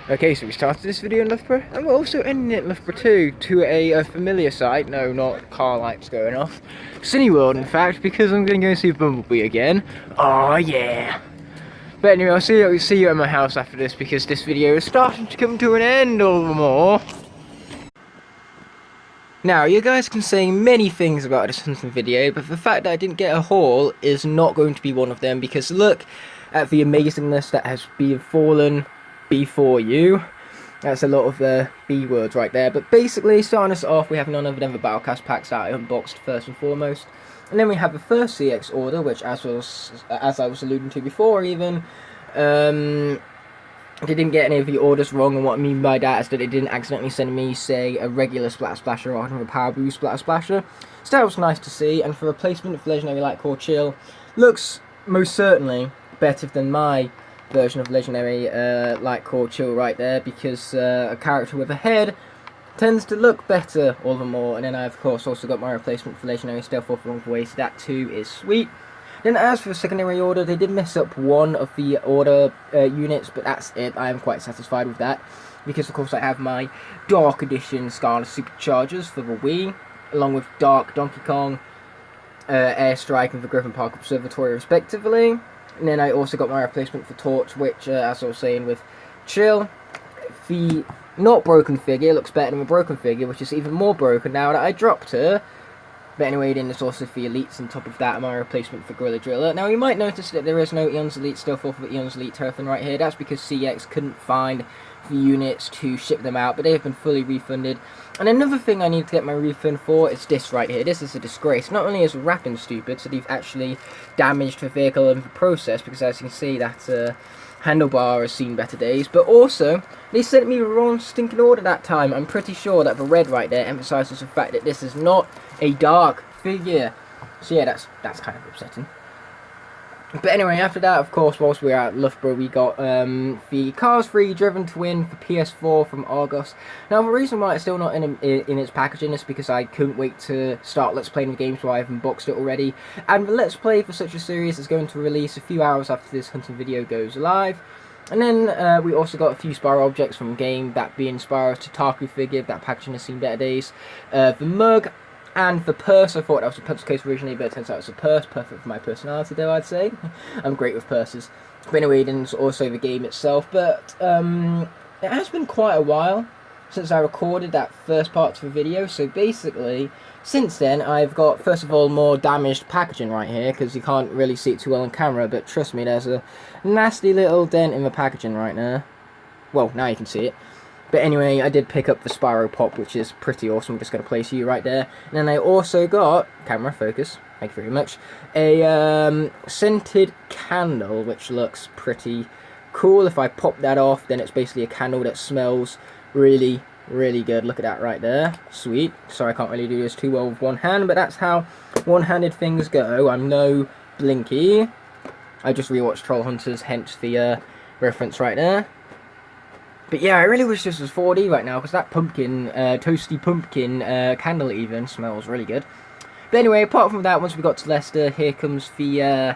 Okay, so we started this video in Loughborough, and we're also ending it in Loughborough too, to a familiar sight. No, not car lights going off. Cineworld, in fact, because I'm going to go and see Bumblebee again. Oh yeah! But anyway, I'll see you at my house after this, because this video is starting to come to an end all the more. Now, you guys can say many things about this hunting video, but the fact that I didn't get a haul is not going to be one of them, because look, at the amazingness that has been fallen before you. That's a lot of the B words right there. But basically, starting us off, we have none other than the Battlecast packs that I unboxed first and foremost. And then we have the first CX order, which, as I was alluding to before even, they didn't get any of the orders wrong, and what I mean by that is that they didn't accidentally send me, say, a regular Splatter Splasher or a Power Boost Splatter Splasher. So that was nice to see, and for replacement of Legendary Light Core Chill, looks most certainly better than my version of Legendary Light Core Chill right there, because a character with a head tends to look better all the more. And then I, of course, also got my replacement for Legendary Stealth Off Along the Way, so that too is sweet. Then as for the secondary order, they did mess up one of the order units, but that's it. I am quite satisfied with that, because of course I have my Dark Edition Skylanders Superchargers for the Wii, along with Dark Donkey Kong, Airstrike and the Griffin Park Observatory respectively. And then I also got my replacement for Torch, which, as I was saying with Chill, the not broken figure looks better than the broken figure, which is even more broken now that I dropped her. But anyway, then there's also the Elites on top of that, and my replacement for Gorilla Driller. Now, you might notice that there is no Eon's Elite stuff off of Eon's Elite Turfing right here. That's because CX couldn't find the units to ship them out, but they have been fully refunded. And another thing I need to get my refund for is this right here. This is a disgrace. Not only is wrapping stupid, so they've actually damaged the vehicle in the process, because as you can see, that handlebar has seen better days, but also they sent me the wrong stinking order that time. I'm pretty sure that the red right there emphasizes the fact that this is not a dark figure. So yeah, that's kind of upsetting. But anyway, after that, of course, whilst we were at Loughborough, we got the Cars 3 Driven to Win for PS4 from Argos. Now, the reason why it's still not in its packaging is because I couldn't wait to start Let's Playing the game, so I've unboxed it already. And the Let's Play for such a series is going to release a few hours after this hunting video goes live. And then we also got a few Spyro objects from the game, that being Spyro's Tataku figure. That packaging has seen better days. The mug. And the purse, I thought that was a pencil case originally, but it turns out it's a purse, perfect for my personality though, I'd say. I'm great with purses. But anyway, then there's also the game itself, but it has been quite a while since I recorded that first part of the video, so basically, since then, I've got, first of all, more damaged packaging right here, because you can't really see it too well on camera, but trust me, there's a nasty little dent in the packaging right now. Well, now you can see it. But anyway, I did pick up the Spyro Pop, which is pretty awesome. I'm just going to place you right there. And then I also got, camera focus, thank you very much, a scented candle, which looks pretty cool. If I pop that off, then it's basically a candle that smells really, really good. Look at that right there. Sweet. Sorry, I can't really do this too well with one hand, but that's how one-handed things go. I'm no Blinky. I just rewatched Troll Hunters, hence the reference right there. But yeah, I really wish this was 4D right now, because that pumpkin, toasty pumpkin candle even smells really good. But anyway, apart from that, once we got to Leicester, here comes the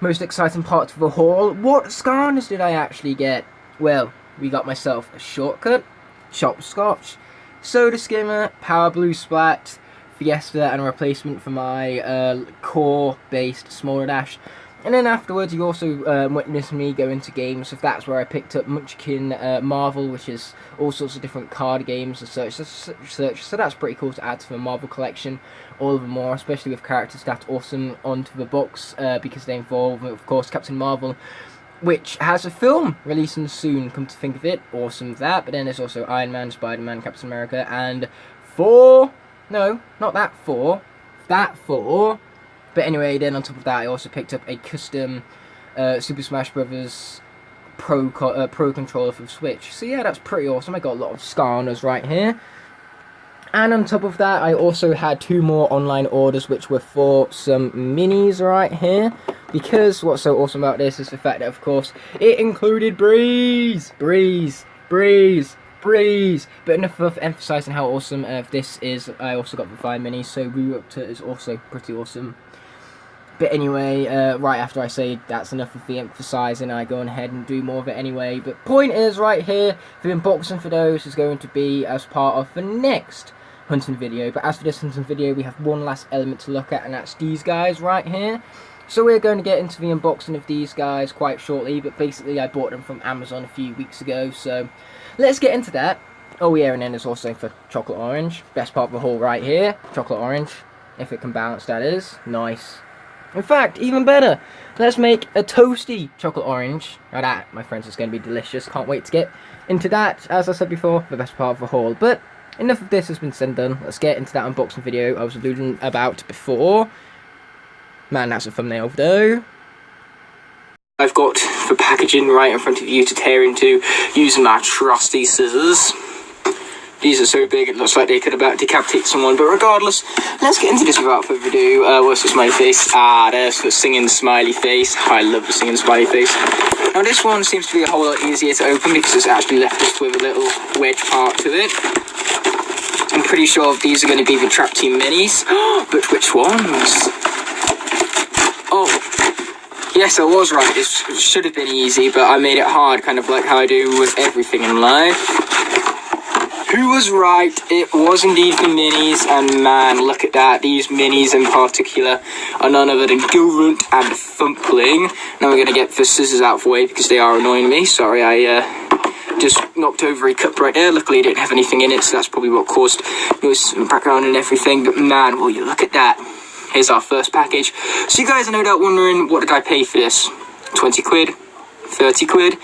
most exciting part of the haul. What Skylanders did I actually get? Well, we got myself a shortcut, chopped scotch, soda skimmer, power blue splat, Fiesta, and a replacement for my core-based smaller dash. And then afterwards, you also witnessed me go into games, so that's where I picked up Munchkin Marvel, which is all sorts of different card games and such. So that's pretty cool to add to the Marvel collection, all of them more, especially with characters that awesome onto the box, because they involve, of course, Captain Marvel, which has a film releasing soon, come to think of it. Awesome that. But then there's also Iron Man, Spider-Man, Captain America, and Thor. No, not that Thor. That Thor. But anyway, then on top of that, I also picked up a custom Super Smash Bros. Pro controller for the Switch. So yeah, that's pretty awesome. I got a lot of Skylanders right here. And on top of that, I also had 2 more online orders, which were for some minis right here. Because what's so awesome about this is the fact that, of course, it included Breeze. But enough of emphasizing how awesome this is. I also got the 5 minis, so Ruptor is also pretty awesome. But anyway, right after I say that's enough of the emphasizing, I go on ahead and do more of it anyway. But point is, right here, the unboxing for those is going to be as part of the next hunting video. But as for this hunting video, we have one last element to look at, and that's these guys right here. So we're going to get into the unboxing of these guys quite shortly, but basically I bought them from Amazon a few weeks ago, so let's get into that. Oh yeah, and then there's also for chocolate orange, best part of the haul right here, chocolate orange, if it can balance, that is, nice. In fact, even better, let's make a toasty chocolate orange. Now that, my friends, is going to be delicious. Can't wait to get into that. As I said before, the best part of the haul. But enough of this has been said and done. Let's get into that unboxing video I was alluding about before. Man, that's a thumbnail though. I've got the packaging right in front of you to tear into using my trusty scissors. These are so big it looks like they could about decapitate someone, but regardless, let's get into this without further ado. Where's the smiley face? Ah, there's the singing smiley face. I love the singing smiley face. Now this one seems to be a whole lot easier to open because it's actually left us with a little wedge part to it. I'm pretty sure these are going to be the Trap Team minis, but which ones? Oh, yes, I was right. This should have been easy, but I made it hard, kind of like how I do with everything in life. Who was right? It was indeed the minis, and man, look at that. These minis in particular are none other than Gilrunt and Thumpling. Now we're going to get the scissors out of the way because they are annoying me. Sorry, I just knocked over a cup right there. Luckily, it didn't have anything in it, so that's probably what caused noise in the background and everything. But man, will you look at that. Here's our first package. So you guys are no doubt wondering, what did I pay for this? 20 quid? 30 quid?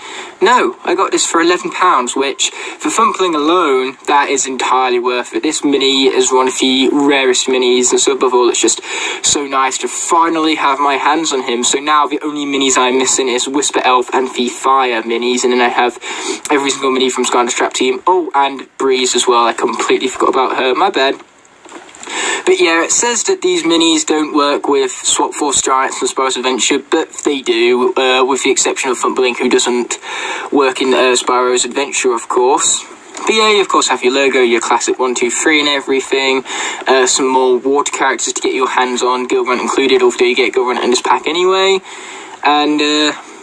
No, I got this for £11, which, for Thumpling alone, that is entirely worth it. This mini is one of the rarest minis, and so above all, it's just so nice to finally have my hands on him. So now the only minis I'm missing is Whisper Elf and the Fire minis, and then I have every single mini from Skylanders Trap Team. Oh, and Breeze as well. I completely forgot about her. My bad. But yeah, it says that these minis don't work with Swap Force Giants and Spyro's Adventure, but they do, with the exception of Thumpling, who doesn't work in Spyro's Adventure, of course. But yeah, you of course have your logo, your classic 1, 2, 3 and everything, some more water characters to get your hands on, Gilrunt included, although you get Gilrunt in this pack anyway. And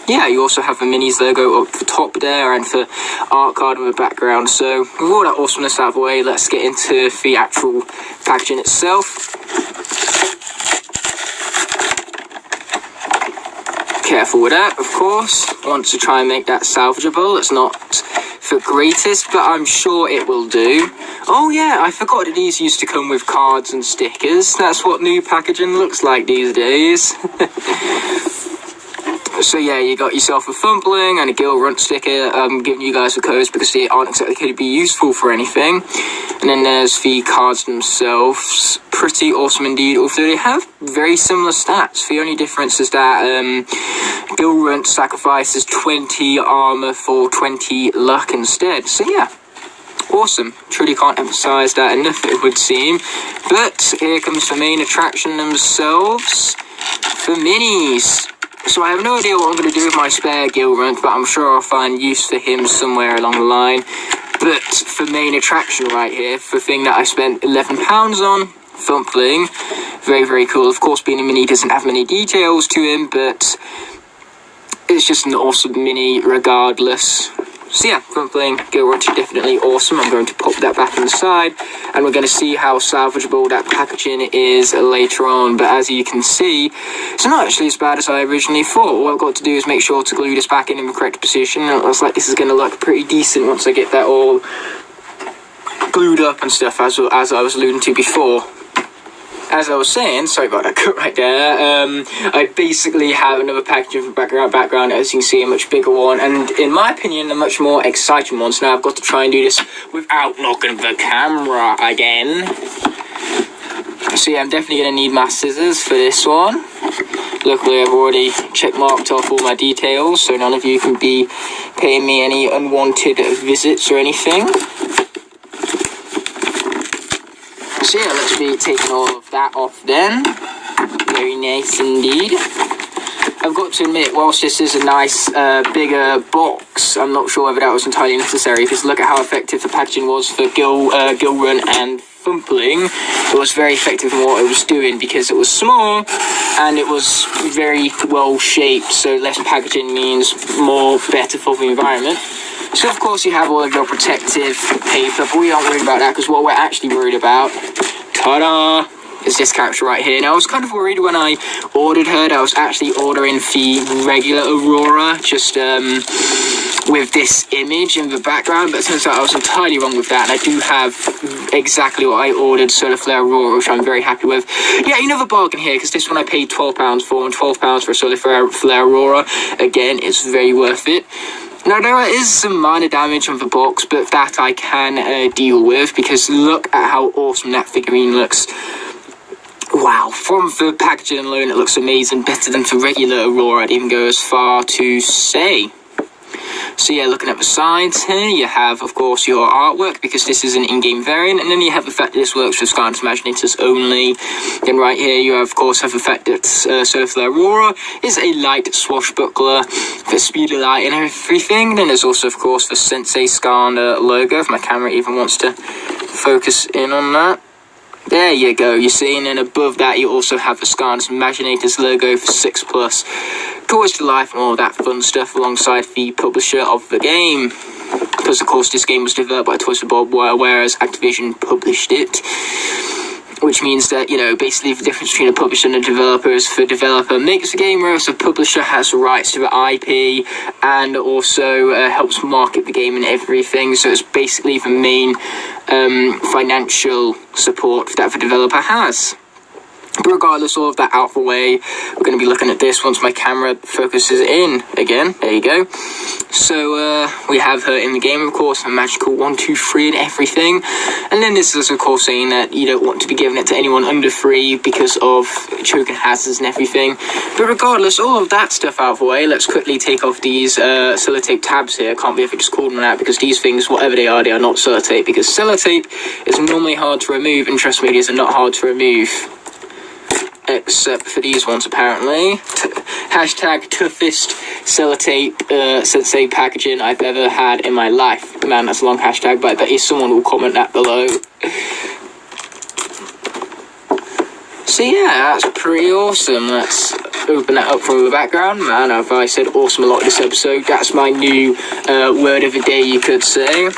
yeah, you also have the minis logo up the top there and the art card in the background. So with all that awesomeness out of the way, let's get into the actual packaging itself. Careful with that, of course. I want to try and make that salvageable. It's not the greatest, but I'm sure it will do. Oh yeah, I forgot that these used to come with cards and stickers. That's what new packaging looks like these days. So yeah, you got yourself a Thumpling and a Gilrunt sticker. I'm giving you guys the codes because they aren't exactly going to be useful for anything. And then there's the cards themselves. Pretty awesome indeed, although they have very similar stats. The only difference is that Gilrunt sacrifices 20 armor for 20 luck instead. So yeah, awesome. Truly can't emphasize that enough, it would seem. But here comes the main attraction themselves, the minis. So I have no idea what I'm going to do with my spare Gilrunt, but I'm sure I'll find use for him somewhere along the line. But the main attraction right here, the thing that I spent £11 on, Thumpling, very, very cool. Of course, being a mini doesn't have many details to him, but it's just an awesome mini regardless. So yeah, Thumpling, Gilrunt, definitely awesome. I'm going to pop that back inside, and we're going to see how salvageable that packaging is later on. But as you can see, it's not actually as bad as I originally thought. All I've got to do is make sure to glue this back in the correct position, and it looks like this is going to look pretty decent once I get that all glued up and stuff, as I was alluding to before. As I was saying, sorry about that cut right there, I basically have another packaging from background, as you can see, a much bigger one, and in my opinion, a much more exciting one. So now I've got to try and do this without knocking the camera again. So yeah, I'm definitely going to need my scissors for this one. Luckily, I've already check-marked off all my details, so none of you can be paying me any unwanted visits or anything. So yeah, let's be taking all of that off then. Very nice indeed. I've got to admit, whilst this is a nice bigger box, I'm not sure whether that was entirely necessary, because look at how effective the packaging was for Gilrunt and Thumpling. It was very effective in what it was doing because it was small and it was very well shaped, so less packaging means more better for the environment. So of course you have all of your protective paper, but we aren't worried about that because what we're actually worried about, ta-da, is this character right here. Now I was kind of worried when I ordered her that I was actually ordering the regular Aurora, just with this image in the background, but it turns out I was entirely wrong with that, and I do have exactly what I ordered, Solar Flare Aurora, which I'm very happy with. Yeah, another bargain here, because this one I paid £12 for, and £12 for a Solar Flare Aurora, again, it's very worth it. Now, there is some minor damage on the box, but that I can deal with, because look at how awesome that figurine looks. Wow, from the packaging alone, it looks amazing, better than the regular Aurora, I'd even go as far to say. So yeah, looking at the sides here, you have, of course, your artwork, because this is an in-game variant, and then you have the fact that this works with Skylanders Imaginators only. Then right here, you of course have the fact that Solar Flare Aurora is a light swashbuckler, the speed of light and everything. Then there's also, of course, the Sensei Skylander logo, if my camera even wants to focus in on that. There you go, you see, and then above that you also have the Skylanders Imaginators logo for 6+, Toys to Life and all that fun stuff alongside the publisher of the game. Because of course this game was developed by Toys for Bob, whereas Activision published it. Which means that, you know, basically the difference between a publisher and a developer is the developer makes the game, whereas the publisher has rights to the IP and also helps market the game and everything. So it's basically the main financial support that the developer has. But regardless, all of that out of the way, we're going to be looking at this once my camera focuses in again. There you go. So we have her in the game, of course, a magical 1, 2, 3 and everything. And then this is, of course, saying that you don't want to be giving it to anyone under 3 because of choking hazards and everything. But regardless, all of that stuff out of the way, let's quickly take off these sellotape tabs here. I can't believe I just called them that, because these things, whatever they are not sellotape, because sellotape is normally hard to remove, and trust me, these are not hard to remove. Except for these ones, apparently. Hashtag toughest sellotape sensei packaging I've ever had in my life. Man, that's a long hashtag, but I bet you someone will comment that below. So yeah, that's pretty awesome. Let's open that up from the background. Man, have I said awesome a lot this episode. That's my new word of the day, you could say.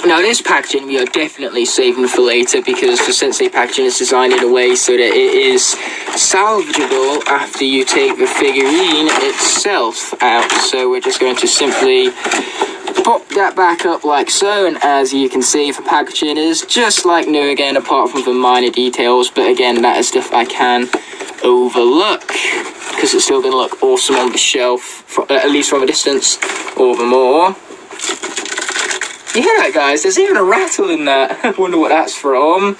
Now this packaging we are definitely saving for later, because the Sensei packaging is designed in a way so that it is salvageable after you take the figurine itself out. So we're just going to simply pop that back up like so, and as you can see, the packaging is just like new again, apart from the minor details, but again, that is stuff I can overlook, because it's still going to look awesome on the shelf, at least from a distance, or the more. You hear that, guys? There's even a rattle in that. I wonder what that's from.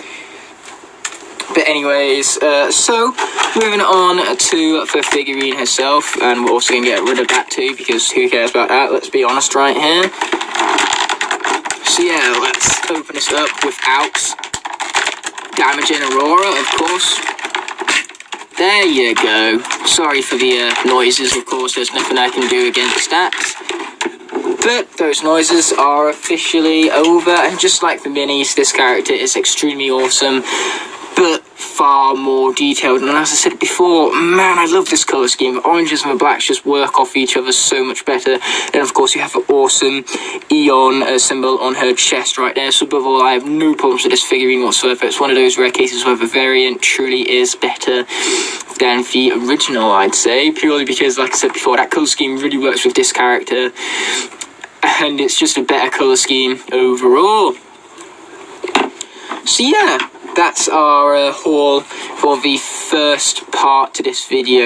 But anyways, so moving on to the figurine herself, and we're also going to get rid of that too, because who cares about that? Let's be honest right here. So yeah, let's open this up without damaging Aurora, of course. There you go. Sorry for the noises, of course, there's nothing I can do against that. But those noises are officially over, and just like the minis, this character is extremely awesome, but far more detailed. And as I said before, man, I love this colour scheme. The oranges and the blacks just work off each other so much better. And of course you have the awesome Eon symbol on her chest right there. So above all, I have no problems with this figurine whatsoever. It's one of those rare cases where the variant truly is better than the original, I'd say, purely because, like I said before, that colour scheme really works with this character. And it's just a better colour scheme overall. So yeah, that's our haul for the first part to this video.